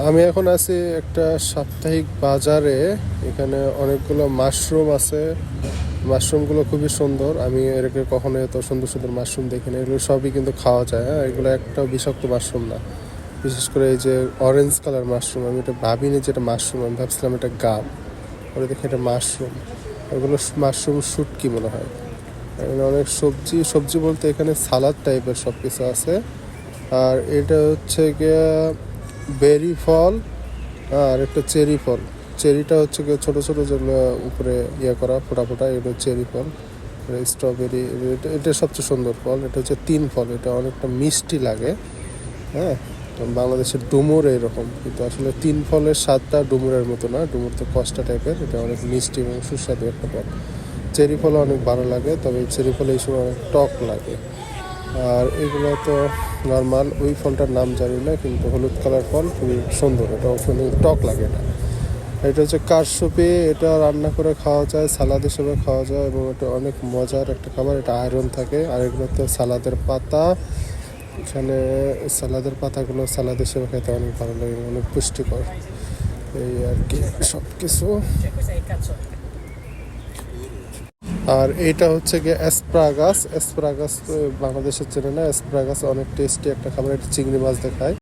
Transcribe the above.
আমি এখন আছি একটা সাপ্তাহিক বাজারে। এখানে অনেকগুলো মাশরুম আছে। মাশরুমগুলো খুবই সুন্দর। আমি এর আগে কখনো এত সুন্দর সুন্দর মাশরুম দেখিনি। এগুলো সবই কিন্তু খাওয়া যায়। হ্যাঁ, এগুলো একটাও বিষাক্ত মাশরুম না। বিশেষ করে এই যে অরেঞ্জ কালার মাশরুম, আমি এটা ভাবিনি যে এটা মাশরুম, আমি ভাবছিলাম এটা গাব। পরে দেখি এটা মাশরুম। এগুলো মাশরুম শুটকি মনে হয়। এখানে অনেক সবজি সবজি বলতে এখানে সালাদ টাইপের সব কিছু আছে। আর এটা হচ্ছে গিয়ে বেরি ফল আর একটা চেরি ফল। চেরিটা হচ্ছে গিয়ে ছোটো ছোটো যেগুলো উপরে ইয়ে করা ফোটা ফোটা, এগুলো চেরি ফল। স্ট্রবেরি, এটা সবচেয়ে সুন্দর ফল। এটা হচ্ছে তিন ফল, এটা অনেকটা মিষ্টি লাগে। হ্যাঁ, বাংলাদেশের ডুমুর এরকম, কিন্তু আসলে তিন ফলের স্বাদটা ডুমুরের মতো না। ডুমুর তো কষ্টা টাইপের, এটা অনেক মিষ্টি এবং সুস্বাদু একটা ফল। চেরি ফল অনেক ভালো লাগে, তবে এই চেরি ফল এই সময় অনেক টক লাগে। আর এগুলো তো নর্মাল, ওই ফলটার নাম জানি না, কিন্তু হলুদ কালার ফল, খুবই সুন্দর। এটা অনেক টক লাগে। এটা এটা হচ্ছে কারশুপি। এটা রান্না করে খাওয়া যায়, সালাদ হিসেবে খাওয়া যায় এবং এটা অনেক মজার একটা খাবার। এটা আয়রন থাকে। আর এগুলো তো সালাদের পাতা। এখানে সালাদের পাতাগুলো সালাদ হিসেবে খেতে অনেক ভালো লাগে, অনেক পুষ্টিকর। এই আর কি সব কিছু। আর এইটা হচ্ছে গিয়ে অ্যাসপ্রাগাস। অ্যাসপ্রাগাস তো বাংলাদেশের চেনে না। অ্যাসপ্রাগাস অনেক টেস্টি একটা খাবার। এটা চিংড়ি মাছ দেখায়।